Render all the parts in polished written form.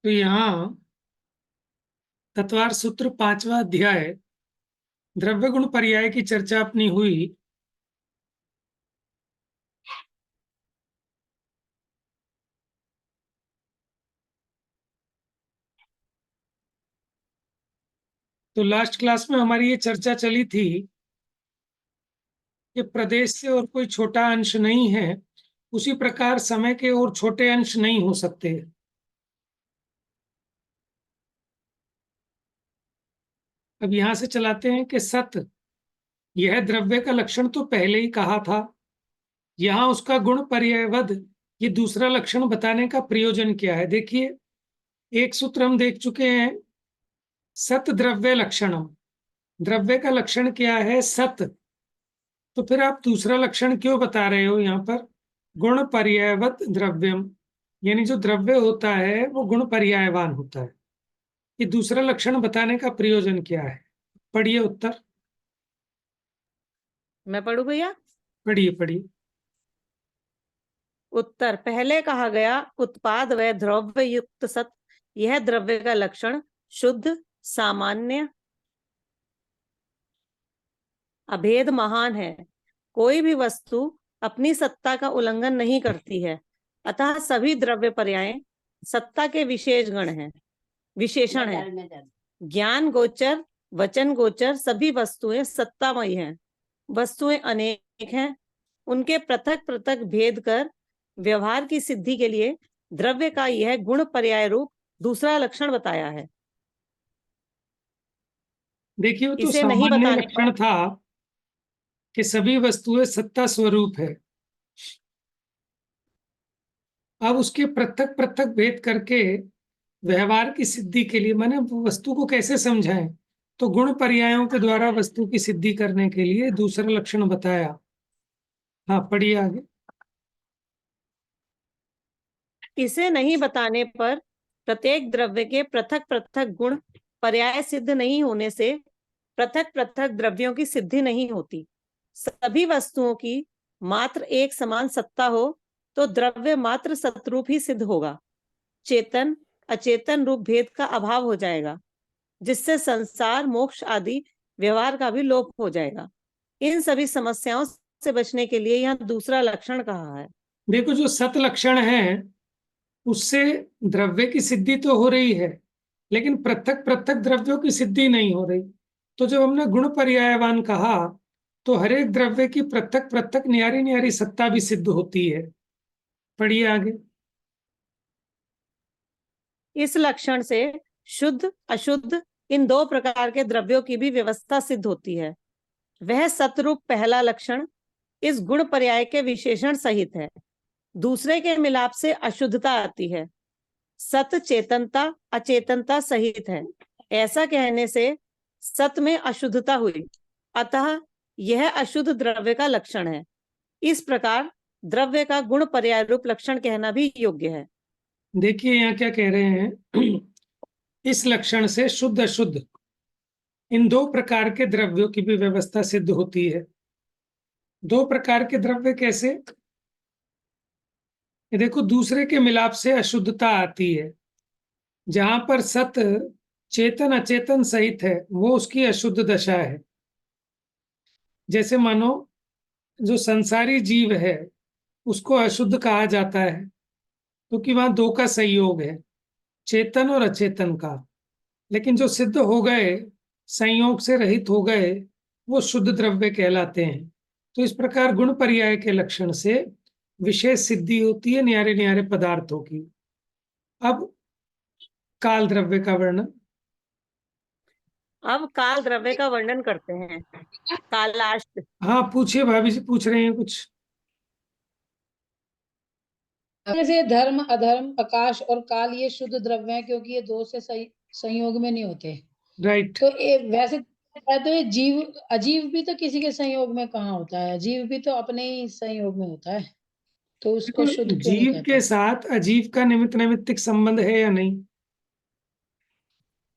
तो यहाँ तत्वार सूत्र 5वां अध्याय द्रव्य गुण पर्याय की चर्चा अपनी हुई। तो लास्ट क्लास में हमारी ये चर्चा चली थी कि प्रदेश से और कोई छोटा अंश नहीं है, उसी प्रकार समय के और छोटे अंश नहीं हो सकते। अब यहां से चलाते हैं कि सत, यह द्रव्य का लक्षण तो पहले ही कहा था, यहां उसका गुण पर्यायवद ये दूसरा लक्षण बताने का प्रयोजन क्या है। देखिए, एक सूत्र हम देख चुके हैं, सत द्रव्य लक्षणम। द्रव्य का लक्षण क्या है? सत। तो फिर आप दूसरा लक्षण क्यों बता रहे हो यहाँ पर? गुण पर्यायवत द्रव्यम, यानी जो द्रव्य होता है वो गुण पर्यायवान होता है। ये दूसरा लक्षण बताने का प्रयोजन क्या है? पढ़िए उत्तर। मैं पढ़ू भैया? पढ़िए पढ़िए। उत्तर, पहले कहा गया उत्पाद व द्रव्य युक्त सत, यह द्रव्य का लक्षण शुद्ध, सामान्य, अभेद महान है। कोई भी वस्तु अपनी सत्ता का उल्लंघन नहीं करती है, अतः सभी द्रव्य पर्याय सत्ता के विशेषण हैं। ज्ञान गोचर, वचन गोचर सभी वस्तुएं सत्तामयी हैं। वस्तुएं अनेक हैं, उनके पृथक पृथक भेद कर व्यवहार की सिद्धि के लिए द्रव्य का यह गुण पर्याय रूप दूसरा लक्षण बताया है। देखिए, वो तो इसे नहीं सामान्य बताने लक्षण था कि सभी वस्तुएं सत्ता स्वरूप है। अब उसके पृथक पृथक भेद करके व्यवहार की सिद्धि के लिए, माने वस्तु को कैसे समझाएं, तो गुण पर्यायों के द्वारा वस्तु की सिद्धि करने के लिए दूसरा लक्षण बताया। हाँ, पढ़िए आगे। इसे नहीं बताने पर प्रत्येक द्रव्य के पृथक पृथक गुण पर्याय सिद्ध नहीं होने से पृथक पृथक द्रव्यों की सिद्धि नहीं होती। सभी वस्तुओं की मात्र एक समान सत्ता हो तो द्रव्य मात्र सतरूप ही सिद्ध होगा। चेतन अचेतन रूप भेद का अभाव हो जाएगा, जिससे संसार, मोक्ष आदि व्यवहार का भी लोप हो जाएगा। इन सभी समस्याओं से बचने के लिए यहाँ दूसरा लक्षण कहा है। देखो, जो सत लक्षण है उससे द्रव्य की सिद्धि तो हो रही है, लेकिन पृथक पृथक द्रव्यों की सिद्धि नहीं हो रही। तो जब हमने गुण पर्यायवान कहा तो हर एक द्रव्य की पृथक पृथक न्यारी न्यारी सत्ता भी सिद्ध होती है। पढ़िए आगे। इस लक्षण से शुद्ध अशुद्ध इन दो प्रकार के द्रव्यों की भी व्यवस्था सिद्ध होती है। वह सतरूप पहला लक्षण इस गुण पर्याय के विशेषण सहित है। दूसरे के मिलाप से अशुद्धता आती है। सत चेतनता अचेतनता सहित है। ऐसा कहने से सत में अशुद्धता हुई, अतः यह अशुद्ध द्रव्य का लक्षण है। इस प्रकार द्रव्य का गुण पर्याय रूप लक्षण कहना भी योग्य है। देखिए यहाँ क्या कह रहे हैं, इस लक्षण से शुद्ध अशुद्ध इन दो प्रकार के द्रव्यों की भी व्यवस्था सिद्ध होती है। दो प्रकार के द्रव्य कैसे? ये देखो, दूसरे के मिलाप से अशुद्धता आती है। जहां पर सत चेतन अचेतन सहित है वो उसकी अशुद्ध दशा है। जैसे मानो जो संसारी जीव है उसको अशुद्ध कहा जाता है क्योंकि वहां दो का संयोग है, चेतन और अचेतन का। लेकिन जो सिद्ध हो गए, संयोग से रहित हो गए, वो शुद्ध द्रव्य कहलाते हैं। तो इस प्रकार गुण पर्याय के लक्षण से विशेष सिद्धि होती है न्यारे न्यारे पदार्थों की। अब काल द्रव्य का वर्णन। अब काल द्रव्य का वर्णन करते हैं। कालाष्ट। हाँ, पूछिए, भाभी जी पूछ रहे हैं कुछ। जैसे धर्म अधर्म आकाश और काल ये शुद्ध द्रव्य हैं, क्योंकि ये दो से संयोग में नहीं होते। राइट। तो वैसे तो ये जीव अजीव भी तो किसी के संयोग में कहाँ होता है, अजीव भी तो अपने ही संयोग में होता है, तो उसको शुद्ध क्यों नहीं जीव कहते? के साथ अजीव का निमित्त नैमित्तिक संबंध है या नहीं?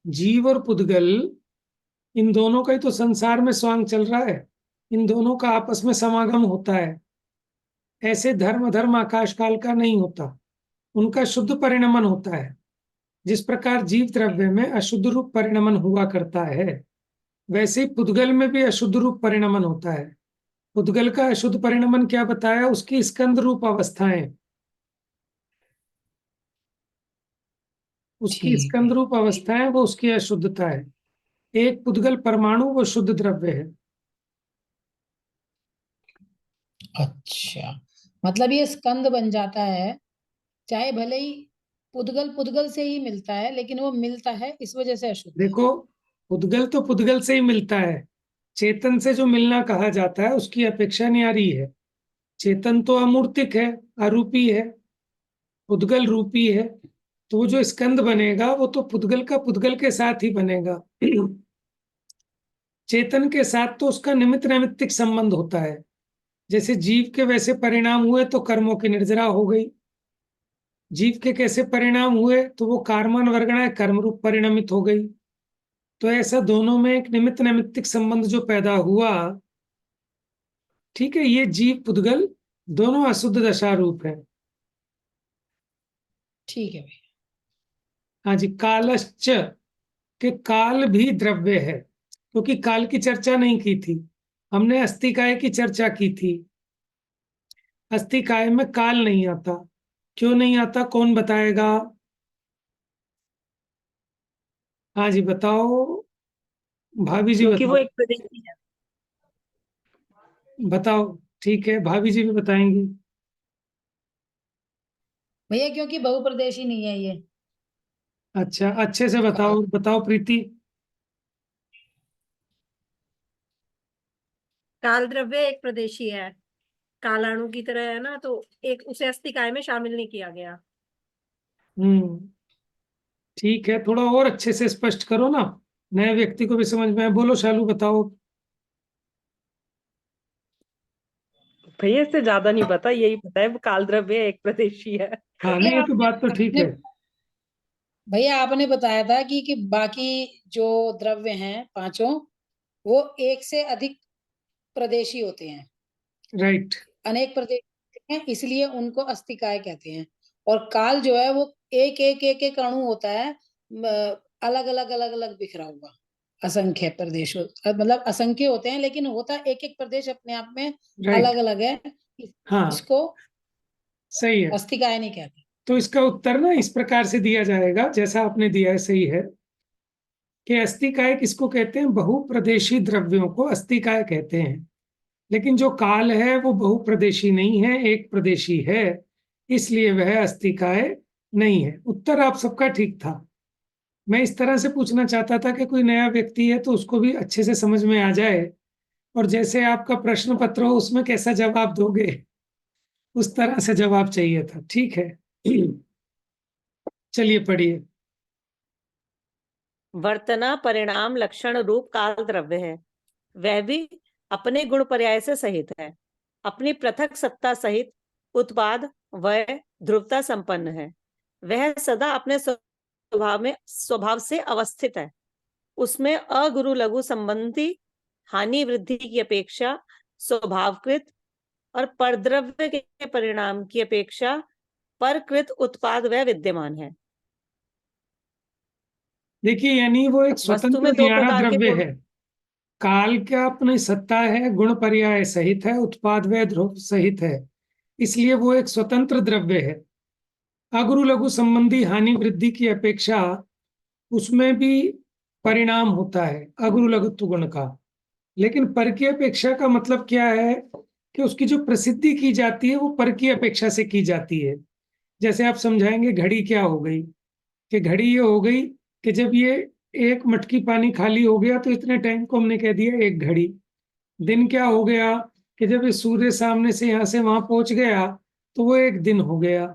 जीव और पुद्गल, इन दोनों का ही तो संसार में स्वांग चल रहा है, इन दोनों का आपस में समागम होता है। ऐसे धर्म धर्म आकाश काल का नहीं होता, उनका शुद्ध परिणमन होता है। जिस प्रकार जीव द्रव्य में अशुद्ध रूप परिणमन हुआ करता है, वैसे ही पुद्गल में भी अशुद्ध रूप परिणमन होता है। पुद्गल का अशुद्ध परिणमन क्या बताया? उसकी स्कंद रूप अवस्थाएं, उसकी ठीक स्कंद है। रूप अवस्थाएं, वो उसकी अशुद्धता है। एक पुद्गल परमाणु वो शुद्ध द्रव्य है। अच्छा, मतलब ये स्कंद बन जाता है, चाहे भले ही पुद्गल पुद्गल से ही मिलता है, लेकिन वो मिलता है इस वजह से अशुद्ध है। देखो, पुद्गल तो पुद्गल से ही मिलता है। चेतन से जो मिलना कहा जाता है उसकी अपेक्षा न्यारी है। चेतन तो अमूर्तिक है, अरूपी है, पुद्गल रूपी है। तो वो जो स्कंद बनेगा वो तो पुद्गल का पुद्गल के साथ ही बनेगा। चेतन के साथ तो उसका निमित्त नैमित्तिक संबंध होता है। जैसे जीव के वैसे परिणाम हुए तो कर्मों की निर्जरा हो गई। जीव के कैसे परिणाम हुए तो वो कार्मान वर्गणाएं कर्म रूप परिणमित हो गई। तो ऐसा दोनों में एक निमित्त नैमित्तिक संबंध जो पैदा हुआ, ठीक है, ये जीव पुद्गल दोनों अशुद्ध दशा रूप है। ठीक है भाई। हाँ जी, कालश्च, के काल भी द्रव्य है, क्योंकि काल की चर्चा नहीं की थी, हमने अस्थिकाय की चर्चा की थी। अस्थिकाय में काल नहीं आता। क्यों नहीं आता, कौन बताएगा? हाँ जी बताओ, भाभी जी क्योंकि वो बताओ। एक प्रदेशी है। बताओ, ठीक है, भाभी जी भी बताएंगी। भैया क्योंकि बहुप्रदेशी नहीं है ये अच्छा, अच्छे से काल। बताओ, बताओ प्रीति। काल द्रव्य एक प्रदेशी है, कालाणु की तरह है ना, तो एक उसे अस्थिकाय में शामिल नहीं किया गया। हम्म, ठीक है, थोड़ा और अच्छे से स्पष्ट करो ना, नए व्यक्ति को भी समझ में आए। बोलो शालू, बताओ। भैया इससे ज्यादा नहीं पता, यही पता है वो काल द्रव्य एक प्रदेशी है। हाँ, नहीं भैया ये तो बात तो ठीक आपने है। भैया आपने बताया था कि बाकी जो द्रव्य हैं पांचों, वो एक से अधिक प्रदेशी होते हैं, राइट। अनेक प्रदेशी होते हैं, इसलिए उनको अस्थिकाय कहते हैं। और काल जो है वो एक एक एक एक अणु होता है, अलग अलग अलग अलग बिखरा हुआ, असंख्य प्रदेश मतलब असंख्य होते हैं, लेकिन होता एक एक प्रदेश अपने आप में राइट। अलग अलग है। हाँ, इसको सही है। अस्थिकाय नहीं कहते। तो इसका उत्तर ना इस प्रकार से दिया जाएगा जैसा आपने दिया है, सही है कि अस्थिकाय किसको कहते हैं? बहुप्रदेशी द्रव्यों को अस्थिकाय कहते हैं। लेकिन जो काल है वो बहुप्रदेशी नहीं है, एक प्रदेशी है, इसलिए वह अस्थिकाय नहीं है। उत्तर आप सबका ठीक था। मैं इस तरह से पूछना चाहता था कि कोई नया व्यक्ति है तो उसको भी अच्छे से समझ में आ जाए, और जैसे आपका प्रश्न पत्र हो उसमें कैसा जवाब दोगे, उस तरह से जवाब चाहिए था। ठीक है, चलिए पढ़िए। वर्तना परिणाम लक्षण रूप काल द्रव्य है। वह भी अपने गुण पर्याय से सहित है, अपनी पृथक सत्ता सहित उत्पाद वह ध्रुवता संपन्न है। वह सदा अपने स्वभाव से अवस्थित है। उसमें अगुरु लघु संबंधी हानि वृद्धि की अपेक्षा स्वभावकृत और परद्रव्य के परिणाम की अपेक्षा परकृत उत्पाद वह विद्यमान है। देखिए, यानी वो एक वस्तु स्वतंत्र में दो न्यारा प्रकार के द्रव्य गुण। है। काल क्या अपनी सत्ता है, गुण पर्याय सहित है, उत्पाद व ध्रुव सहित है, इसलिए वो एक स्वतंत्र द्रव्य है। अगुरु लघु संबंधी हानि वृद्धि की अपेक्षा उसमें भी परिणाम होता है अगुरु लघुत्व गुण का। लेकिन पर की अपेक्षा का मतलब क्या है? कि उसकी जो प्रसिद्धि की जाती है वो पर की अपेक्षा से की जाती है। जैसे आप समझाएंगे, घड़ी क्या हो गई? कि घड़ी ये हो गई कि जब ये एक मटकी पानी खाली हो गया तो इतने टाइम को हमने कह दिया एक घड़ी। दिन क्या हो गया? कि जब ये सूर्य सामने से यहाँ से वहां पहुंच गया तो वो एक दिन हो गया।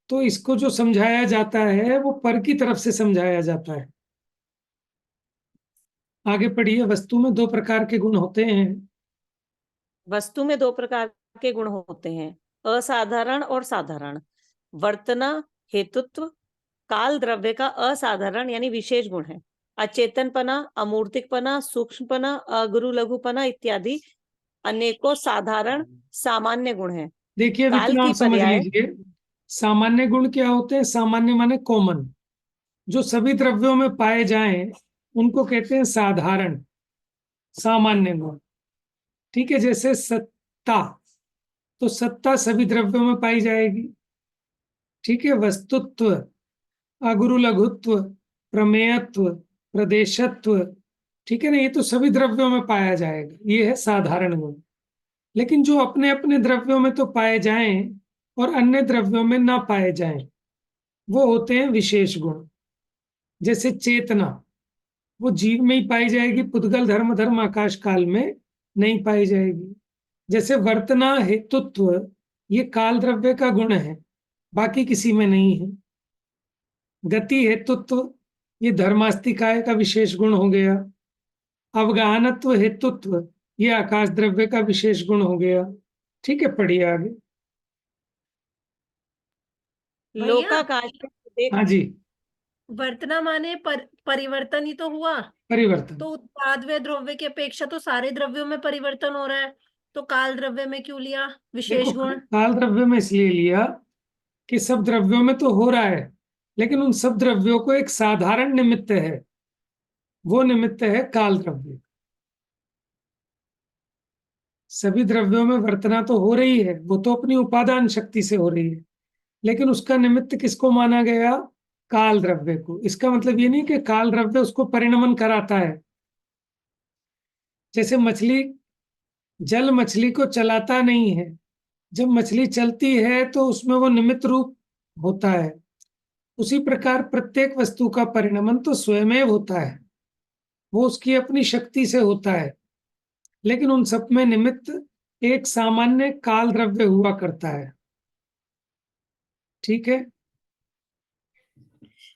तो इसको जो समझाया जाता है वो पर की तरफ से समझाया जाता है। आगे पढ़िए। वस्तु में दो प्रकार के गुण होते हैं। वस्तु में दो प्रकार के गुण होते हैं, असाधारण और साधारण। वर्तना हेतुत्व काल द्रव्य का असाधारण यानी विशेष गुण है। अचेतनपना, अमूर्तिकपना, सूक्ष्मपना, अगुरु लघुपना इत्यादि अनेकों साधारण सामान्य गुण हैं। देखिए, अब काल इतना की आप समझ पर्याय लीजिए। सामान्य गुण क्या होते हैं? सामान्य माने कॉमन। जो सभी द्रव्यों में पाए जाएं उनको कहते हैं साधारण, सामान्य गुण। ठीक है, जैसे सत्ता, तो सत्ता सभी द्रव्यों में पाई जाएगी। ठीक है, वस्तुत्व, अगुरु लघुत्व, प्रमेयत्व, प्रदेशत्व, ठीक है ना, ये तो सभी द्रव्यों में पाया जाएगा, ये है साधारण गुण। लेकिन जो अपने अपने द्रव्यों में तो पाए जाएं और अन्य द्रव्यों में ना पाए जाएं, वो होते हैं विशेष गुण। जैसे चेतना, वो जीव में ही पाई जाएगी, पुद्गल धर्म धर्म आकाश काल में नहीं पाई जाएगी। जैसे वर्तना हेतुत्व, ये काल द्रव्य का गुण है, बाकी किसी में नहीं है। गति हेतुत्व, ये धर्मास्तिकाय का विशेष गुण हो गया। अवगाहनत्व हेतुत्व, ये आकाश द्रव्य का विशेष गुण हो गया। ठीक है, पढ़िए आगे। भैया, लोकाकाश में देख, हाँ जी, वर्तना माने परिवर्तन ही तो हुआ। परिवर्तन। तो उत्पाद व द्रव्य की अपेक्षा तो सारे द्रव्यों में परिवर्तन हो रहा है, तो काल द्रव्य में क्यों लिया देखो, विशेष गुण? काल द्रव्य में इसलिए लिया कि सब द्रव्यों में तो हो रहा है, लेकिन उन सब द्रव्यों को एक साधारण निमित्त है, वो निमित्त है काल द्रव्य। सभी द्रव्यों में वर्तना तो हो रही है, वो तो अपनी उपादान शक्ति से हो रही है, लेकिन उसका निमित्त किसको माना गया? काल द्रव्य को। इसका मतलब ये नहीं कि काल द्रव्य उसको परिणमन कराता है। जैसे मछली, जल मछली को चलाता नहीं है, जब मछली चलती है तो उसमें वो निमित्त रूप होता है। उसी प्रकार प्रत्येक वस्तु का परिणमन तो स्वयं होता है, वो उसकी अपनी शक्ति से होता है, लेकिन उन सब में निमित्त एक सामान्य काल द्रव्य हुआ करता है। ठीक है,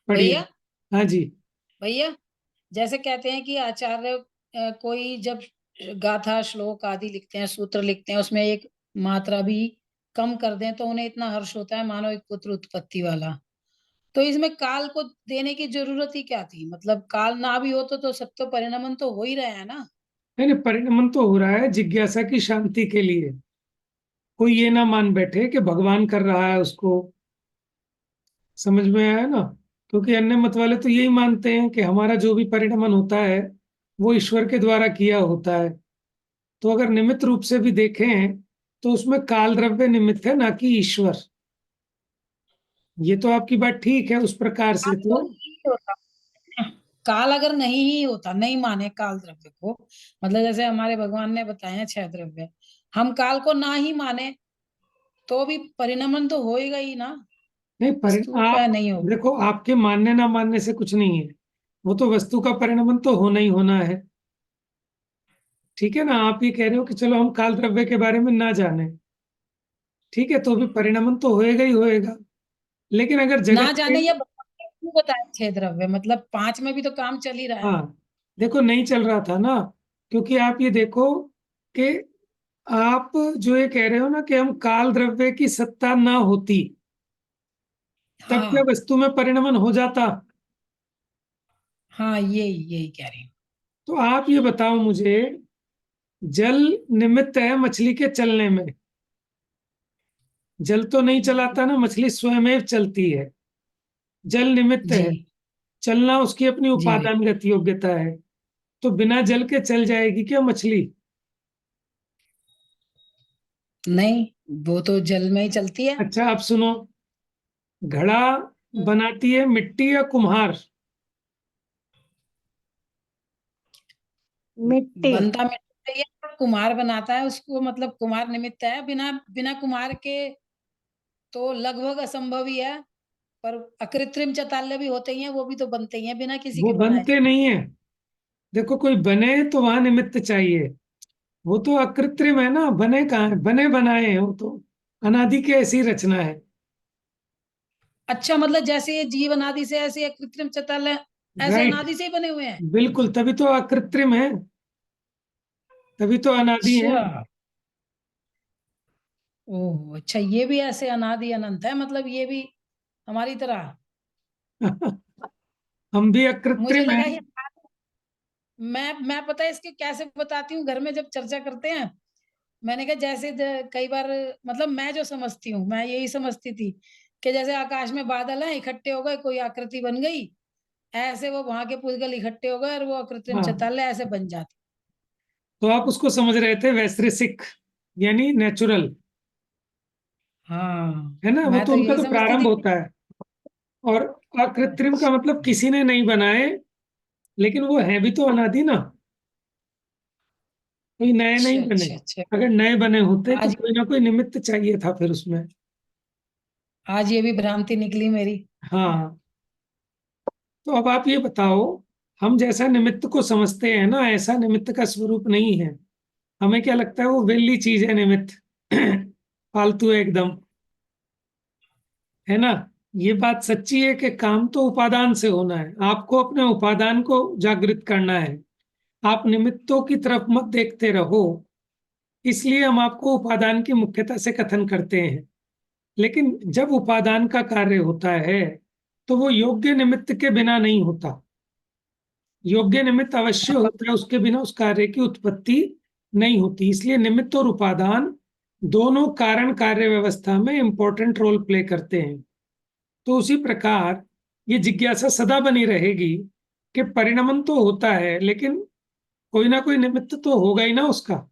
पढ़िए। भैया, हाँ जी, भैया, जैसे कहते हैं कि आचार्य कोई जब गाथा श्लोक आदि लिखते हैं, सूत्र लिखते हैं, उसमें एक मात्रा भी कम कर दें तो उन्हें इतना हर्ष होता है मानो एक पुत्र उत्पत्ति वाला। तो इसमें काल को देने की जरूरत ही क्या थी? मतलब काल ना भी हो तो सब तो परिणमन तो हो ही रहा है ना। नहीं नहीं, परिणमन तो हो रहा है जिज्ञासा की शांति के लिए। कोई ये ना मान बैठे कि भगवान कर रहा है उसको। समझ में आया ना? क्योंकि अन्य मत वाले तो यही मानते हैं कि हमारा जो भी परिणमन होता है वो ईश्वर के द्वारा किया होता है। तो अगर निमित्त रूप से भी देखें तो उसमें काल द्रव्य निमित्त है, ना कि ईश्वर। ये तो आपकी बात ठीक है, उस प्रकार से काल तो तो। नहीं होता। काल अगर नहीं ही होता, नहीं माने काल द्रव्य को, मतलब जैसे हमारे भगवान ने बताए हैं 6 द्रव्य, हम काल को ना ही माने तो भी परिणमन तो होएगा ही ना। नहीं, वस्तु का आप नहीं होगा। देखो, आपके मानने ना मानने से कुछ नहीं है, वो तो वस्तु का परिणमन तो होना ही होना है। ठीक है ना, आप ये कह रहे हो कि चलो हम काल द्रव्य के बारे में ना जाने, ठीक है, तो भी परिणमन तो होएगा ही होएगा। लेकिन अगर ना जगत के, जाने या क्यों बताए 6 द्रव्य? मतलब 5 में भी तो काम चल ही रहा है। हाँ, देखो नहीं चल रहा था ना, क्योंकि आप ये देखो कि आप जो ये कह रहे हो ना कि हम काल द्रव्य की सत्ता ना होती तब क्या हाँ, वस्तु में परिणमन हो जाता? हाँ, यही यही कह रही हूँ। तो आप ये बताओ मुझे, जल निमित्त है मछली के चलने में। जल तो नहीं चलाता ना, मछली स्वयं चलती है। जल निमित्त जी, है, चलना उसकी अपनी जी भैया। उपादानगत योग्यता है। तो बिना जल के चल जाएगी क्या मछली? नहीं, वो तो जल में ही चलती है। अच्छा, आप सुनो, घड़ा बनाती है मिट्टी या कुम्हार? मिट्टी। बनता मिट्टी से ही है, कुम्हार बनाता है उसको, मतलब कुम्हार निमित्त है। बिना बिना कुम्हार के तो लगभग असंभव ही है। पर अकृत्रिम चातुर्य भी होते ही हैं, वो भी तो बनते ही हैं बिना किसी वो के बनाए। बनते नहीं है। देखो, कोई बने तो वहां निमित्त चाहिए। वो तो अकृत्रिम है ना, बने कहाँ है? बने बनाए हैं वो तो, अनादि की ऐसी रचना है। अच्छा, मतलब जैसे ये जीव अनादि से, ऐसे ये कृत्रिम चातुर्य ऐसे राइट, अनादि से ही बने हुए हैं। बिल्कुल, तभी तो अकृत्रिम है, तभी तो अनादि है। अच्छा। ओह, अच्छा, ये भी ऐसे अनादि अनंत है, मतलब ये भी हमारी तरह। हम भी मुझे अकृत्रिम लगा हैं। ये, मैं पता है इसके कैसे बताती हूँ, घर में जब चर्चा करते हैं। मैंने कहा जैसे कई बार, मतलब मैं जो समझती हूँ, मैं यही समझती थी कि जैसे आकाश में बादल हैं, इकट्ठे हो गए, कोई आकृति बन गई, ऐसे वो वहां के पुद्गल इकट्ठे हो गए और वो कृत्रिम हाँ। छताले ऐसे बन जाते। तो आप उसको समझ रहे थे वैश्विक यानी नेचुरल, हाँ, है ना? वो मैं तो तो उनका यही तो समझती प्रारंभ थी। होता है। और अकृत्रिम का मतलब किसी ने नहीं बनाए, लेकिन वो है भी तो अनादि ना, कोई नए नहीं अच्छा बने। अच्छा अच्छा। अगर नए बने होते तो आज कोई ना कोई निमित्त चाहिए था फिर उसमें। आज ये भी भ्रांति निकली मेरी। हाँ। तो अब आप ये बताओ, हम जैसा निमित्त को समझते हैं ना, ऐसा निमित्त का स्वरूप नहीं है। हमें क्या लगता है वो वेली चीज है निमित्त, फालतू है एकदम, है ना? ये बात सच्ची है कि काम तो उपादान से होना है, आपको अपने उपादान को जागृत करना है। आप निमित्तों की तरफ मत देखते रहो, इसलिए हम आपको उपादान की मुख्यता से कथन करते हैं। लेकिन जब उपादान का कार्य होता है तो वो योग्य निमित्त के बिना नहीं होता। योग्य निमित्त अवश्य होता है, उसके बिना उस कार्य की उत्पत्ति नहीं होती। इसलिए निमित्त और उपादान दोनों कारण कार्य व्यवस्था में इंपॉर्टेंट रोल प्ले करते हैं। तो उसी प्रकार ये जिज्ञासा सदा बनी रहेगी कि परिणमन तो होता है, लेकिन कोई ना कोई निमित्त तो होगा ही ना उसका।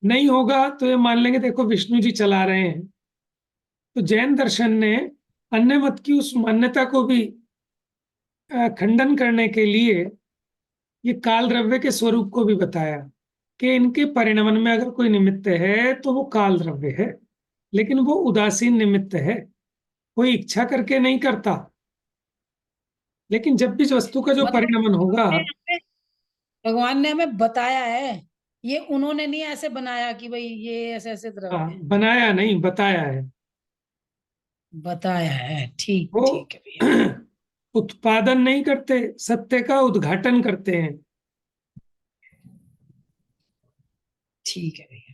नहीं होगा तो ये मान लेंगे देखो विष्णु जी चला रहे हैं। तो जैन दर्शन ने अन्य मत की उस मान्यता को भी खंडन करने के लिए ये काल द्रव्य के स्वरूप को भी बताया कि इनके परिणमन में अगर कोई निमित्त है तो वो काल द्रव्य है, लेकिन वो उदासीन निमित्त है, कोई इच्छा करके नहीं करता। लेकिन जब भी वस्तु का जो मतलब परिणमन होगा, भगवान ने हमें बताया है, ये उन्होंने नहीं ऐसे बनाया कि भाई ये ऐसे ऐसे हाँ, द्रव्य है। बनाया नहीं बताया है। बताया है, ठीक वो ठीक है भैया। उत्पादन नहीं करते, सत्य का उद्घाटन करते हैं। ठीक है भैया,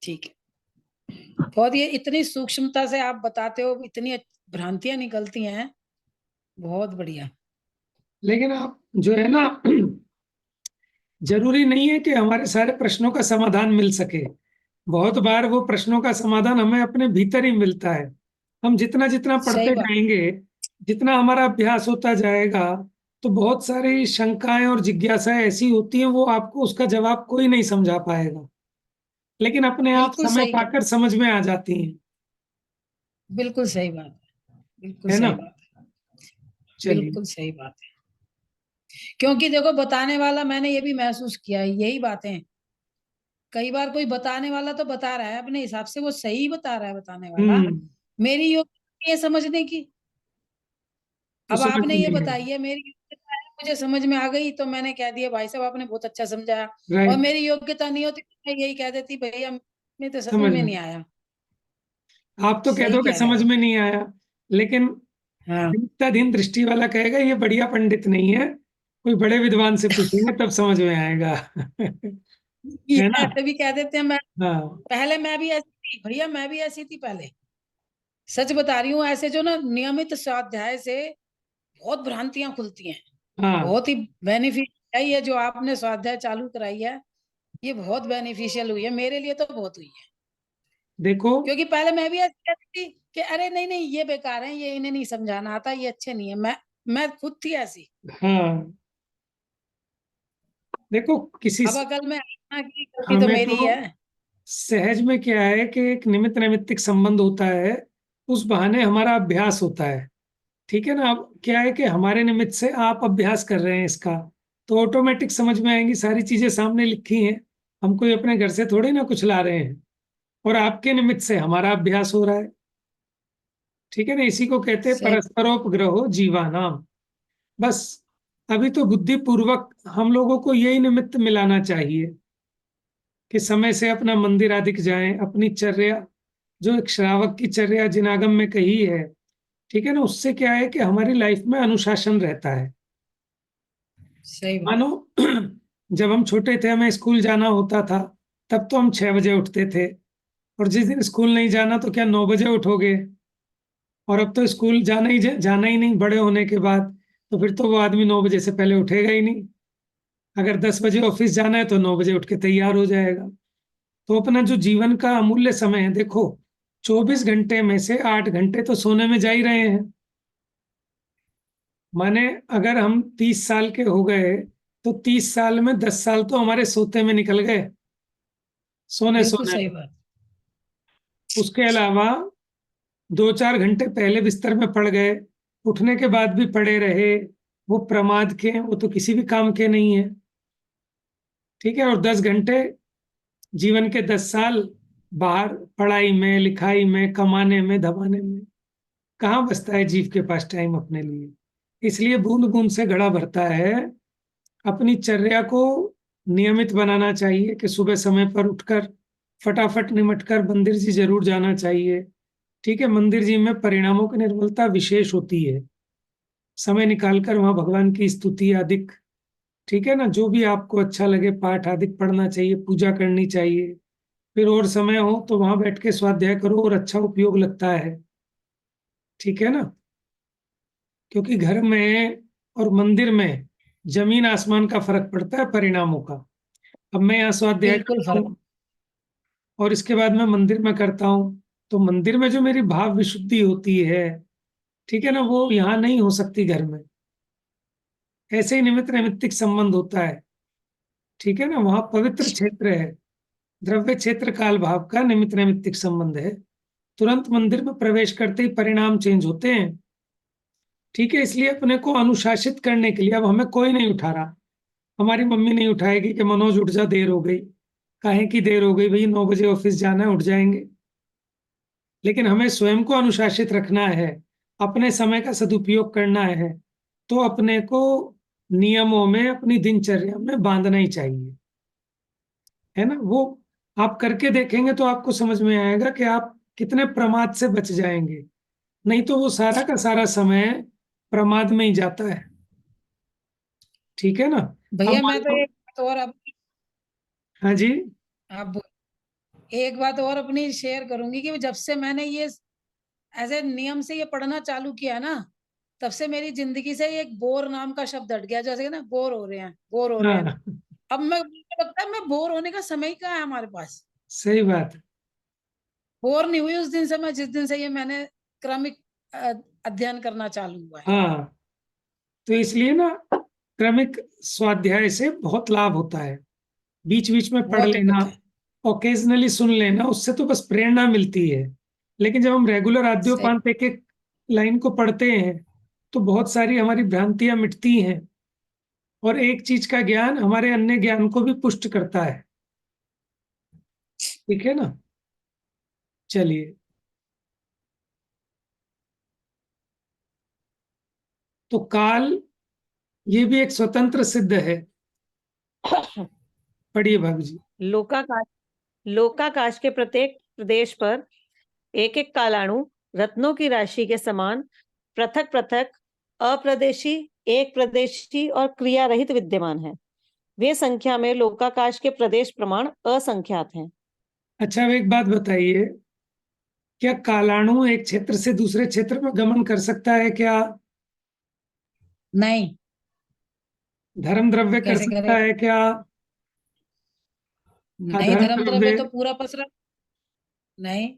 ठीक है। बहुत ये इतनी सूक्ष्मता से आप बताते हो, इतनी भ्रांतियां निकलती हैं, बहुत बढ़िया। लेकिन आप जो है ना, जरूरी नहीं है कि हमारे सारे प्रश्नों का समाधान मिल सके। बहुत बार वो प्रश्नों का समाधान हमें अपने भीतर ही मिलता है। हम जितना जितना सही पढ़ते बात। जाएंगे, जितना हमारा अभ्यास होता जाएगा, तो बहुत सारी शंकाएं और जिज्ञासाएं ऐसी होती हैं वो आपको उसका जवाब कोई नहीं समझा पाएगा, लेकिन अपने आप बिल्कुल समय सही कह, पाकर समझ में आ जाती हैं। बिल्कुल सही बात है, बिल्कुल है ना? सही बात है, चलिए। बिल्कुल सही बात है। क्योंकि देखो बताने वाला, मैंने ये भी महसूस किया है यही बातें। कई बार कोई बताने वाला तो बता रहा है अपने हिसाब से, वो सही बता रहा है बताने वाला, हम्म। मेरी योग्यता ये समझने की। वो अब समझ आपने में ये नहीं बताई है, मेरी योग्यता है, मुझे समझ में आ गई तो मैंने कह दिया भाई साहब आपने बहुत अच्छा समझाया। आया। और राइट। मेरी योग्यता नहीं होती तो मैं यही कह देती भैया मैं तो समझ समझ में में, नहीं आया। आप तो कह सही दो कि कह रहे समझ हो। में नहीं आया, लेकिन हाँ, विद्याधीन दृष्टि वाला कहेगा ये बढ़िया पंडित नहीं है, कोई बड़े विद्वान से पूछेंगे तब समझ में आएगा। ये है ना? ऐसे भी कह देते हैं। मैं हाँ। पहले मैं भी ऐसी थी भैया, मैं भी ऐसी थी पहले। सच बता रही हूँ, ऐसे जो ना नियमित स्वाध्याय से बहुत भ्रांतियां खुलती हैं। हाँ। बहुत ही बेनिफिट है ये जो आपने स्वाध्याय चालू कराई है, ये बहुत बेनिफिशियल हुई है मेरे लिए, तो बहुत हुई है। देखो। क्योंकि पहले मैं भी ऐसी कहती थी कि अरे नहीं नहीं ये बेकार है, ये इन्हें नहीं समझाना आता, ये अच्छे नहीं है। मैं खुद थी ऐसी। हाँ, देखो किसी अब अकल में आना की गलती तो हमें मेरी तो है। सहज में क्या है कि एक निमित्त नैमित्तिक संबंध होता है, उस बहाने हमारा अभ्यास होता है। ठीक है ना? अब क्या है कि हमारे निमित्त से आप अभ्यास कर रहे हैं इसका, तो ऑटोमेटिक समझ में आएंगी सारी चीजें, सामने लिखी हैं। हम कोई अपने घर से थोड़ी ना कुछ ला रहे हैं, और आपके निमित्त से हमारा अभ्यास हो रहा है। ठीक है ना? इसी को कहते हैं सही। परस्परोपग्रहो जीवानाम। बस अभी तो बुद्धि पूर्वक हम लोगों को यही निमित्त मिलाना चाहिए कि समय से अपना मंदिर आदि जाएं, अपनी चर्या जो एक श्रावक की चर्या जिनागम में कही है, ठीक है ना, उससे क्या है कि हमारी लाइफ में अनुशासन रहता है। सही बात। मानो जब हम छोटे थे हमें स्कूल जाना होता था, तब तो हम 6 बजे उठते थे, और जिस दिन स्कूल नहीं जाना तो क्या 9 बजे उठोगे? और अब तो स्कूल जाना ही नहीं बड़े होने के बाद, तो फिर तो वो आदमी 9 बजे से पहले उठेगा ही नहीं। अगर 10 बजे ऑफिस जाना है तो 9 बजे उठ के तैयार हो जाएगा। तो अपना जो जीवन का अमूल्य समय है, देखो 24 घंटे में से 8 घंटे तो सोने में जा ही रहे हैं। माने अगर हम 30 साल के हो गए तो 30 साल में 10 साल तो हमारे सोते में निकल गए, सोने बिल्कुल सोने सही में। बात। उसके अलावा 2-4 घंटे पहले बिस्तर में पड़ गए, उठने के बाद भी पड़े रहे, वो प्रमाद के हैं, वो तो किसी भी काम के नहीं है। ठीक है। और 10 घंटे, जीवन के 10 साल बाहर पढ़ाई में, लिखाई में, कमाने में, धमाने में, कहाँ बचता है जीव के पास टाइम अपने लिए। इसलिए बूंद बूंद से घड़ा भरता है। अपनी चर्या को नियमित बनाना चाहिए कि सुबह समय पर उठकर फटाफट निमट कर मंदिर जी जरूर जाना चाहिए। ठीक है। मंदिर जी में परिणामों की निर्मलता विशेष होती है। समय निकालकर वहां भगवान की स्तुति आदि, ठीक है ना, जो भी आपको अच्छा लगे, पाठ आदि पढ़ना चाहिए, पूजा करनी चाहिए। फिर और समय हो तो वहां बैठ के स्वाध्याय करो और अच्छा उपयोग लगता है। ठीक है ना। क्योंकि घर में और मंदिर में जमीन आसमान का फर्क पड़ता है परिणामों का। अब मैं यहाँ स्वाध्याय बिल्कुल करता फर्क। हूँ और इसके बाद मैं मंदिर में करता हूँ, तो मंदिर में जो मेरी भाव विशुद्धि होती है, ठीक है ना, वो यहाँ नहीं हो सकती घर में। ऐसे ही निमित्त नैमित्तिक संबंध होता है। ठीक है ना। वहां पवित्र क्षेत्र है, द्रव्य क्षेत्र काल भाव का निमित्त नैमित्तिक संबंध है। तुरंत मंदिर में प्रवेश करते ही परिणाम चेंज होते हैं। ठीक है। इसलिए अपने को अनुशासित करने के लिए अब हमें कोई नहीं उठा रहा। हमारी मम्मी नहीं उठाएगी कि मनोज उठ जा, देर हो गई। काहे की देर हो गई भाई, 9 बजे ऑफिस जाना है, उठ जाएंगे। लेकिन हमें स्वयं को अनुशासित रखना है, अपने समय का सदुपयोग करना है, तो अपने को नियमों में, अपनी दिनचर्या में बांधना ही चाहिए, है ना। वो आप करके देखेंगे तो आपको समझ में आएगा कि आप कितने प्रमाद से बच जाएंगे। नहीं तो वो सारा का सारा समय प्रमाद में ही जाता है। ठीक है ना। अब भैया मान मैं तो लो, एक बात और अब हाँ जी, अब एक बात और अपनी शेयर करूंगी कि जब से मैंने ये ऐसे नियम से ये पढ़ना चालू किया ना, तब से मेरी जिंदगी से एक बोर नाम का शब्द हट गया। जैसे कि ना, बोर हो रहे हैं, बोर हो रहे हैं। हाँ, अब मैं, मुझे लगता है मैं बोर होने का समय ही कहाँ है हमारे पास। सही बात है। बोर नहीं हुई उस दिन से मैं, जिस दिन से ये मैंने क्रमिक अ, अध्ययन करना चालू हुआ है। हाँ, तो इसलिए ना क्रमिक स्वाध्याय से बहुत लाभ होता है। बीच बीच में पढ़ बहुत लेना, होता है। ओकेजनली सुन लेना, उससे तो बस प्रेरणा मिलती है। लेकिन जब हम रेगुलर सही। आद्योपांत एक एक लाइन को पढ़ते हैं तो बहुत सारी हमारी भ्रांतियां मिटती हैं, और एक चीज का ज्ञान हमारे अन्य ज्ञान को भी पुष्ट करता है। ठीक है ना। चलिए, तो काल ये भी एक स्वतंत्र सिद्ध है। पढ़िए भाभी जी। लोकाकाश लोकाकाश के प्रत्येक प्रदेश पर एक एक कालाणु रत्नों की राशि के समान पृथक पृथक अप्रदेशी, एक प्रदेशी और क्रिया रहित विद्यमान है। वे संख्या में लोकाकाश के प्रदेश प्रमाण असंख्यात हैं। अच्छा, अब एक बात बताइए, क्या कालाणु एक क्षेत्र से दूसरे क्षेत्र में गमन कर सकता है क्या? नहीं। धर्म द्रव्य कर कैसे सकता करेगा? है क्या? नहीं, अधर्म धर्म द्रव्य द्रव्य, तो पूरा पसरा। नहीं।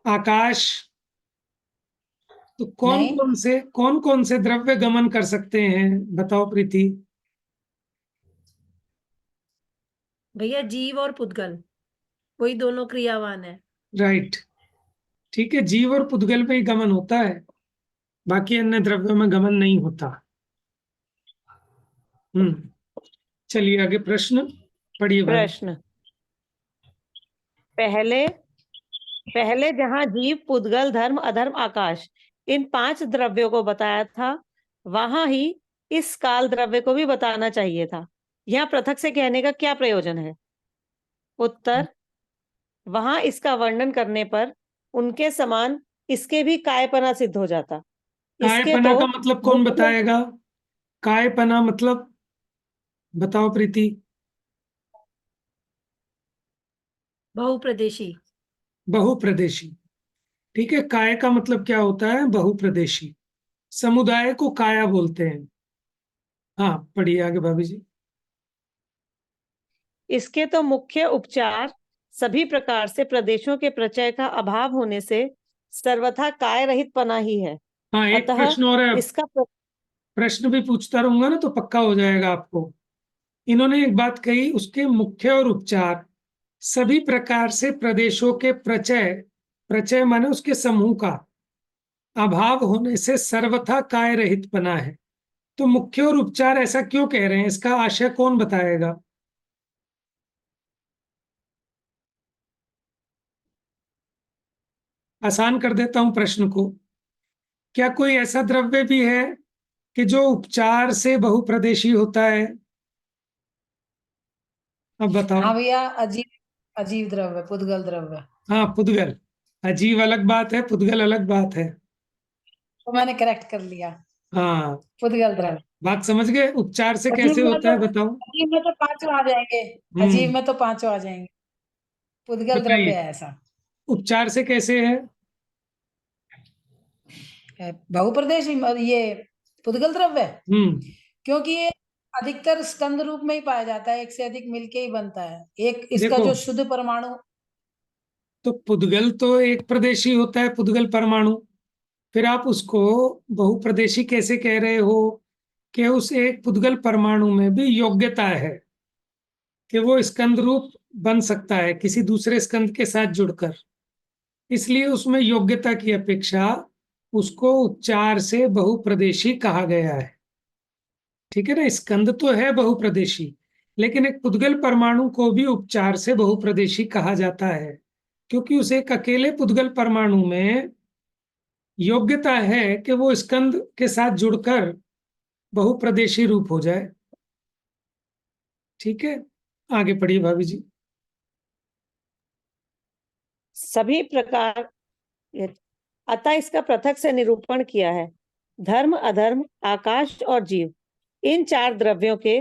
आकाश, तो नहीं। कौन कौन से द्रव्य गमन कर सकते हैं, बताओ प्रीति। भैया जीव और पुद्गल, वही दोनों क्रियावान है। राइट। ठीक है, जीव और पुद्गल में ही गमन होता है, बाकी अन्य द्रव्यों में गमन नहीं होता। चलिए आगे प्रश्न पढ़िए भाभी। प्रश्न। पहले पहले जहां जीव, पुद्गल, धर्म, अधर्म, आकाश इन 5 द्रव्यों को बताया था, वहां ही इस काल द्रव्य को भी बताना चाहिए था। यहाँ पृथक से कहने का क्या प्रयोजन है? उत्तर, वहां इसका वर्णन करने पर उनके समान इसके भी कायपना सिद्ध हो जाता। इसके कायपना तो का मतलब कौन मुख्य बताएगा? कायपना मतलब बताओ प्रीति। बहुप्रदेशी। बहुप्रदेशी। ठीक है, काय का मतलब क्या होता है? बहुप्रदेशी। समुदाय को काया बोलते हैं। हाँ, पढ़िए आगे भाभी जी। इसके तो मुख्य उपचार सभी प्रकार से प्रदेशों के प्रचय का अभाव होने से सर्वथा काय रहित पना ही है। हाँ, एक अतः प्रश्न और है। इसका प्रश्न भी पूछता रहूंगा ना तो पक्का हो जाएगा आपको। इन्होंने एक बात कही, उसके मुख्य और उपचार सभी प्रकार से प्रदेशों के प्रचय, प्रचय माने उसके समूह का अभाव होने से सर्वथा काय रहित बना है। तो मुख्य और उपचार ऐसा क्यों कह रहे हैं, इसका आशय कौन बताएगा? आसान कर देता हूं प्रश्न को। क्या कोई ऐसा द्रव्य भी है कि जो उपचार से बहुप्रदेशी होता है? अब बताओ। हाँ भैया, अजीब अजीब द्रव्य, पुद्गल द्रव्य। हाँ, पुद्गल। अजीब अलग बात है, पुद्गल अलग बात है। तो मैंने करेक्ट कर लिया, हाँ, पुद्गल द्रव्य। बात समझ गए? उपचार से अजीब कैसे में होता तो है बताओ। अजीब में तो पांचों आ जाएंगे। अजीब हम्म, में तो पांचों आ जाएंगे। पुद्गल द्रव्य बताइए है ऐसा। उपचार से कैसे है? बहुप्रदेशी ये पुद्गल द्रव्य है, हम्म, क्योंकि ये अधिकतर स्कंद रूप में ही पाया जाता है, एक से अधिक मिलके ही बनता है। एक इसका देखो, जो शुद्ध परमाणु। तो पुद्गल तो एक प्रदेशी होता है, पुद्गल परमाणु। फिर आप उसको बहुप्रदेशी कैसे कह रहे हो? कि उस एक पुद्गल परमाणु में भी योग्यता है कि वो स्कंद रूप बन सकता है किसी दूसरे स्कंद के साथ जुड़कर। इसलिए उसमें योग्यता की अपेक्षा उसको उपचार से बहुप्रदेशी कहा गया है। ठीक है ना? स्कंद तो है बहुप्रदेशी, लेकिन एक पुद्गल परमाणु को भी उपचार से बहुप्रदेशी कहा जाता है, क्योंकि उसे एक अकेले पुद्गल परमाणु में योग्यता है कि वो स्कंद के साथ जुड़कर बहुप्रदेशी रूप हो जाए। ठीक है, आगे पढ़िए भाभी जी। सभी प्रकार, अतः इसका पृथक से निरूपण किया है। धर्म, अधर्म, आकाश और जीव, इन चार द्रव्यों के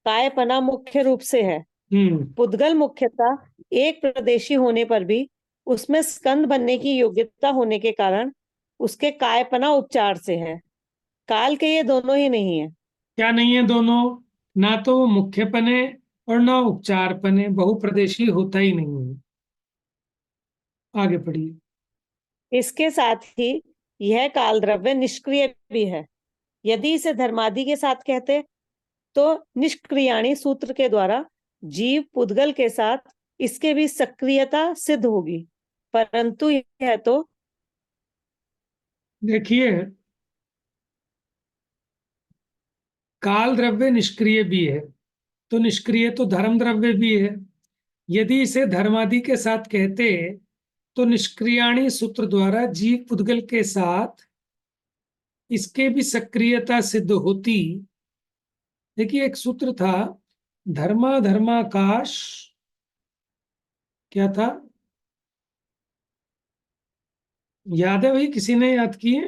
कायपना मुख्य रूप से है। हम्म, पुद्गल मुख्यतः एक प्रदेशी होने पर भी उसमें स्कंद बनने की योग्यता होने के कारण उसके कायपना उपचार से है। काल के ये दोनों ही नहीं है। क्या नहीं है दोनों? ना तो वो मुख्य पने और ना उपचार पने, बहुप्रदेशी होता ही नहीं है। आगे पढ़िए। इसके साथ ही यह काल द्रव्य निष्क्रिय भी है। यदि इसे धर्मादि के साथ कहते तो निष्क्रियाणी सूत्र के द्वारा जीव पुद्गल के साथ इसके भी सक्रियता सिद्ध होगी, परंतु यह तो देखिए, काल द्रव्य निष्क्रिय भी है, तो निष्क्रिय तो धर्म द्रव्य भी है। यदि इसे धर्मादि के साथ कहते तो निष्क्रियाणी सूत्र द्वारा जीव पुद्गल के साथ इसके भी सक्रियता सिद्ध होती। देखिए, एक सूत्र था, धर्मा धर्माकाश, क्या था? याद है भाई? किसी ने याद किए?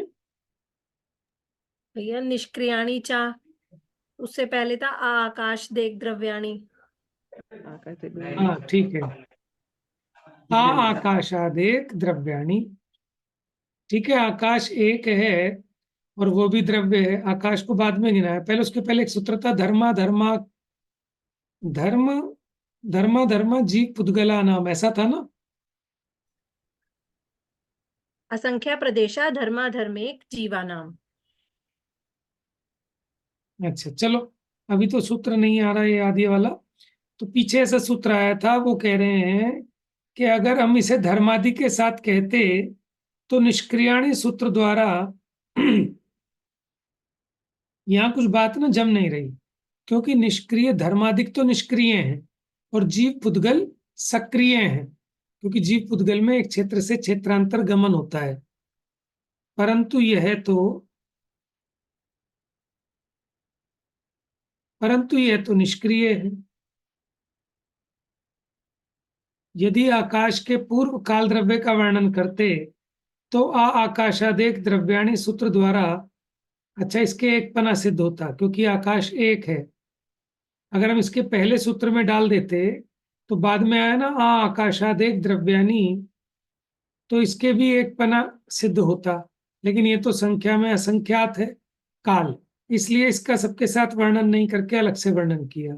भैया निष्क्रियाणी चा, उससे पहले था आकाश देख द्रव्याणी। आकाश से दूर। हाँ, ठीक है। आकाशादेक द्रव्याणि। ठीक है, आकाश एक है और वो भी द्रव्य है। आकाश को बाद में गिना है, पहले उसके पहले एक सूत्र था, धर्मा धर्मा, धर्म धर्मा धर्मा जीव पुद्गला नाम, ऐसा था ना? असंख्या प्रदेशा धर्माधर्मेक जीवा नाम। अच्छा, चलो, अभी तो सूत्र नहीं आ रहा है आदि वाला। तो पीछे ऐसा सूत्र आया था, वो कह रहे हैं कि अगर हम इसे धर्मादि के साथ कहते तो निष्क्रियाणी सूत्र द्वारा यहाँ कुछ बात ना जम नहीं रही, क्योंकि निष्क्रिय धर्मादिक तो निष्क्रिय हैं और जीव पुद्गल सक्रिय हैं, क्योंकि जीव पुद्गल में एक क्षेत्र से क्षेत्रांतर गमन होता है। परंतु यह तो निष्क्रिय है। यदि आकाश के पूर्व काल द्रव्य का वर्णन करते तो आकाशादेक द्रव्याणी सूत्र द्वारा, अच्छा, इसके एक पना सिद्ध होता, क्योंकि आकाश एक है। अगर हम इसके पहले सूत्र में डाल देते तो बाद में आया ना आकाशादेक द्रव्याणी, तो इसके भी एक पना सिद्ध होता। लेकिन ये तो संख्या में असंख्यात है काल, इसलिए इसका सबके साथ वर्णन नहीं करके अलग से वर्णन किया।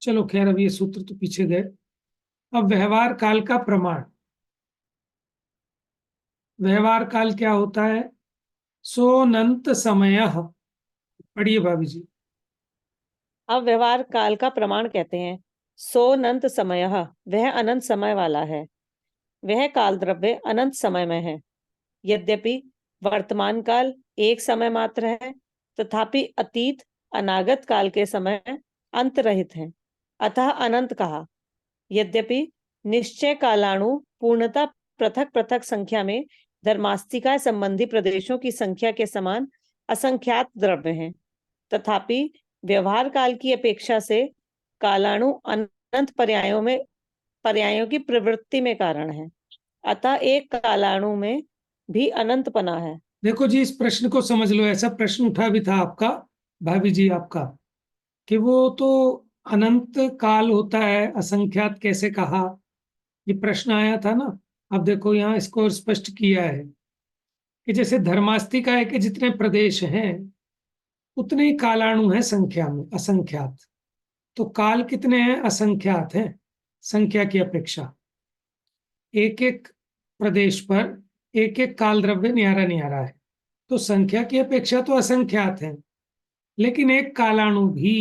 चलो खैर, अब ये सूत्र तो पीछे गए। अब व्यवहार काल का प्रमाण। व्यवहार काल क्या होता है? सोनंत समयः। पढ़िए भाभी जी। अब व्यवहार काल का प्रमाण कहते हैं सोनंत समयः, वह अनंत समय वाला है। वह काल द्रव्य अनंत समय में है। यद्यपि वर्तमान काल एक समय मात्र है, तथापि अतीत अनागत काल के समय अंत रहित हैं, अतः अनंत कहा। यद्यपि निश्चय कालाणु पूर्णतः पृथक पृथक संख्या में धर्मास्तिका संबंधी प्रदेशों की संख्या के समान असंख्यात द्रव्य हैं, तथापि व्यवहार काल की अपेक्षा से कालाणु अनंत पर्यायों की प्रवृत्ति में कारण है, अतः एक कालाणु में भी अनंतपना है। देखो जी, इस प्रश्न को समझ लो। ऐसा प्रश्न उठा भी था आपका, भाभी जी, आपका, कि वो तो अनंत काल होता है, असंख्यात कैसे कहा? ये प्रश्न आया था ना। अब देखो यहाँ इसको और स्पष्ट किया है कि जैसे धर्मास्तिकाय के जितने प्रदेश हैं उतने ही कालाणु हैं संख्या में, असंख्यात। तो काल कितने हैं? असंख्यात हैं संख्या की अपेक्षा। एक एक प्रदेश पर एक एक काल द्रव्य न्यारा न्यारा है, तो संख्या की अपेक्षा तो असंख्यात है। लेकिन एक कालाणु भी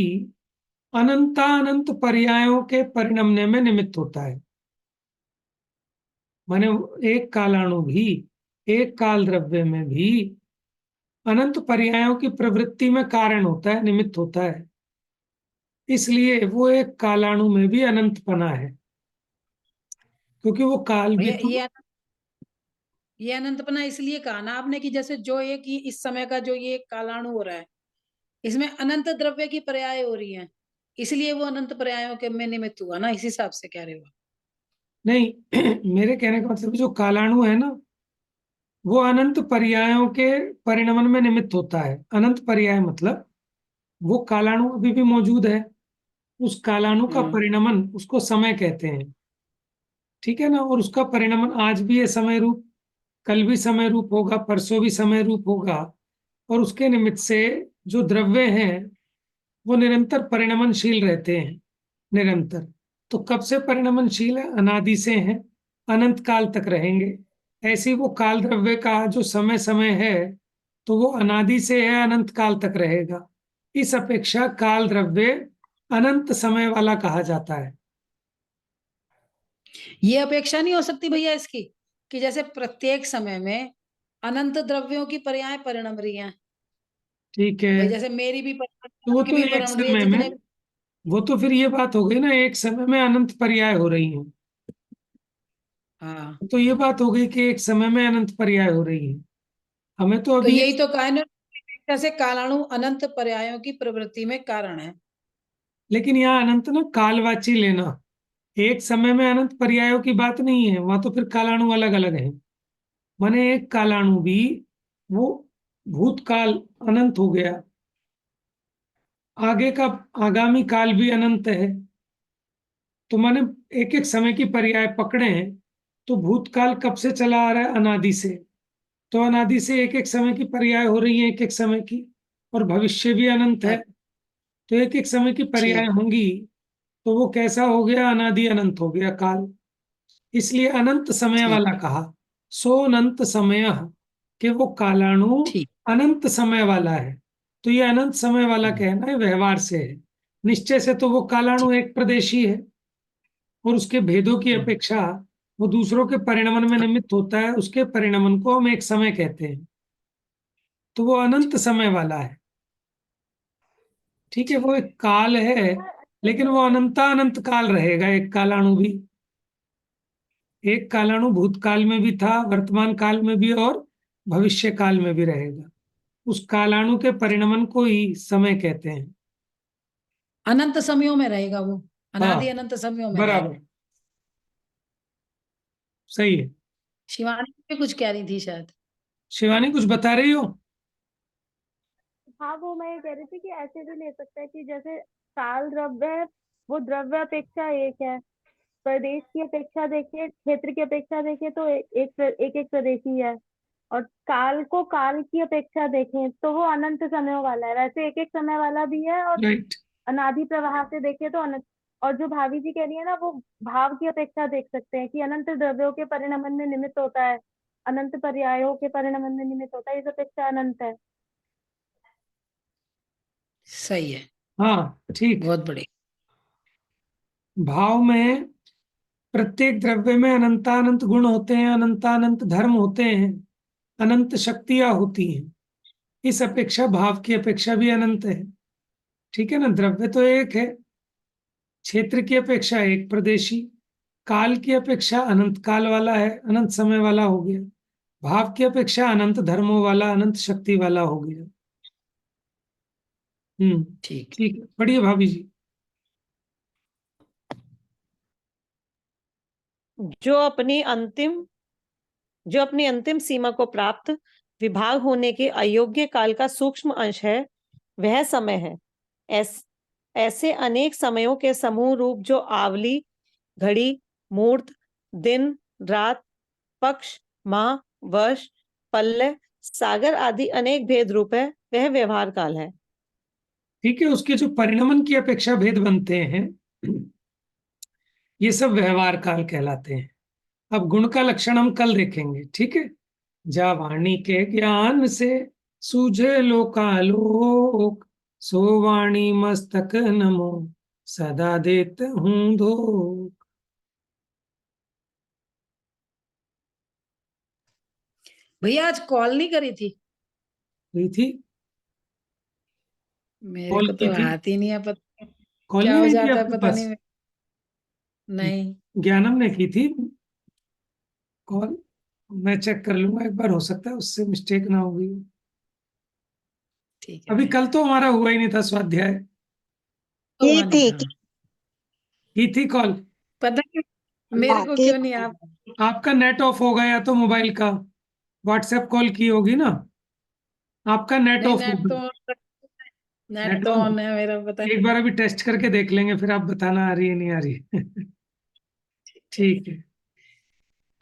अनंतानंत पर्यायों के परिणमने में निमित्त होता है। माने एक कालाणु भी, एक काल द्रव्य में भी अनंत पर्यायों की प्रवृत्ति में कारण होता है, निमित्त होता है। इसलिए वो एक कालाणु में भी अनंतपना है, क्योंकि वो काल भी भैया तो। ये अनंतपना इसलिए कहा ना आपने कि जैसे जो एक ही इस समय का जो ये कालाणु हो रहा है, इसमें अनंत द्रव्य की पर्याय हो रही है, इसलिए वो अनंत पर्यायों के में निमित्त हुआ ना, इस हिसाब से कह रहे हो? नहीं मेरे कहने का मतलब जो कालाणु है ना, वो अनंत पर्यायों के परिणमन में निमित्त होता है। अनंत पर्याय मतलब वो कालाणु अभी भी मौजूद है, उस कालाणु का परिणमन, उसको समय कहते हैं। ठीक है ना? और उसका परिणमन आज भी है समय रूप, कल भी समय रूप होगा, परसों भी समय रूप होगा। और उसके निमित्त से जो द्रव्य हैं वो निरंतर परिणमनशील रहते हैं, निरंतर। तो कब से परिणमनशील है? अनादि से हैं, अनंत काल तक रहेंगे। ऐसे ही वो काल द्रव्य का जो समय समय है, तो वो अनादि से है, अनंत काल तक रहेगा। इस अपेक्षा काल द्रव्य अनंत समय वाला कहा जाता है। ये अपेक्षा नहीं हो सकती भैया इसकी कि जैसे प्रत्येक समय में अनंत द्रव्यों की पर्याय परिणम रही हैं? ठीक है, भाई जैसे मेरी भी तो वो की तो भी एक परिणम रही है, समय में, जितने भी। वो तो फिर ये बात हो गई ना, एक समय में अनंत पर्याय हो रही हैं। हाँ, तो ये बात हो गई कि एक समय में अनंत पर्याय हो रही है। हमें तो तो अभी यही तो कहा है ना, जैसे कालाणु अनंत पर्यायों की प्रवृत्ति में कारण है। लेकिन यहाँ अनंत ना कालवाची लेना, एक समय में अनंत पर्यायों की बात नहीं है। वहां तो फिर कालाणु अलग अलग है। माने एक कालाणु भी वो भूतकाल अनंत हो गया, आगे का आगामी काल भी अनंत है। तो माने एक एक समय की पर्याय पकड़े हैं, तो भूतकाल कब से चला आ रहा है? अनादि से। तो अनादि से एक एक समय की पर्याय हो रही है, एक एक समय की। और भविष्य भी अनंत है, तो एक एक समय की पर्याय ठीक। होंगी। तो वो कैसा हो गया? अनादि अनंत हो गया काल। इसलिए अनंत समय ठीक। वाला कहा। सो अनंत समय, कि वो कालाणु ठीक। अनंत समय वाला है। तो ये अनंत समय वाला कहना है, व्यवहार से है। निश्चय से तो वो कालाणु एक प्रदेशी है, और उसके भेदों की अपेक्षा वो दूसरों के परिणमन में निमित्त होता है। उसके परिणमन को हम एक समय कहते हैं, तो वो अनंत समय वाला है। ठीक है, वो एक काल है, लेकिन वो अनंत काल रहेगा। एक कालाणु भी, एक कालाणु भूतकाल में भी था, वर्तमान काल में भी, और भविष्य काल में भी रहेगा। उस कालाणु के परिणमन को ही समय कहते हैं। अनंत समयों में रहेगा वो, अनादि हाँ, अनंत समयों में रहेगा। बराबर, सही है। शिवानी भी कुछ कह रही थी शायद। शिवानी कुछ बता रही हो? हाँ, वो मैं ये कह रही थी कि ऐसे भी ले सकते हैं कि जैसे काल द्रव्य है, वो द्रव्य अपेक्षा एक है। प्रदेश की अपेक्षा देखें, क्षेत्र की अपेक्षा देखें तो एक प्रदेश ही है। और काल को काल की अपेक्षा देखें तो वो अनंत समय वाला है। वैसे एक एक समय वाला भी है, और राइट। अनादि प्रवाह से देखें तो अनंत। और जो भाभी जी कह रही है ना, वो भाव की अपेक्षा देख सकते हैं कि अनंत द्रव्यों के परिणमन में निमित्त होता है, अनंत पर्यायों के परिणाम में निमित्त होता है, इस अपेक्षा अनंत है। सही है, हाँ ठीक। बहुत बढ़िया। भाव में प्रत्येक द्रव्य में अनंतानंत गुण होते हैं, अनंतानंत धर्म होते हैं, अनंत शक्तियां होती हैं। इस अपेक्षा भाव की अपेक्षा भी अनंत है। ठीक है ना। द्रव्य तो एक है, क्षेत्र की अपेक्षा एक प्रदेशी, काल की अपेक्षा अनंत काल वाला है, अनंत समय वाला हो गया। भाव की अपेक्षा अनंत धर्मों वाला, अनंत शक्ति वाला हो गया। ठीक। ठीक है, पढ़िए भाभी जी। जो अपनी अंतिम सीमा को प्राप्त विभाग होने के अयोग्य काल का सूक्ष्म अंश है, वह समय है। ऐसे अनेक समयों के समूह रूप जो आवली, घड़ी, मुहूर्त, दिन, रात, पक्ष, माह, वर्ष, पल्लव, सागर आदि अनेक भेद रूप है, वह व्यवहार काल है। ठीक है, उसके जो परिणमन की अपेक्षा भेद बनते हैं, ये सब व्यवहार काल कहलाते हैं। अब गुण का लक्षण हम कल देखेंगे। ठीक है। जा वाणी के ज्ञान से सूझे लोकालोक, सो वाणी मस्तक नमो सदा देत हूँ धोख। भैया आज कॉल नहीं करी थी? हुई थी। मेरे कॉल को की तो थी। आती नहीं है, पता कॉल क्या नहीं हो आई थी जाता है, आपके पता पास? नहीं। नहीं। ज्ञानम ने की थी कॉल। मैं चेक कर लूंगा एक बार, हो सकता है उससे मिस्टेक ना हो गई हो। ठीक है अभी भैया। कल तो हमारा हुआ ही नहीं था स्वाध्याय। तो हुआ नहीं था। की थी कॉल। पता नहीं मेरे को क्यों नहीं आप। आपका नेट ऑफ होगा या तो मोबाइल का। व्हाट्सएप कॉल की होगी ना, आपका नेट नहीं, ऑफ होगा। नेट नेट तो ऑन। ऑन है मेरा, पता एक नहीं। बार अभी टेस्ट करके देख लेंगे, फिर आप बताना आ रही है नहीं आ रही है। ठीक है।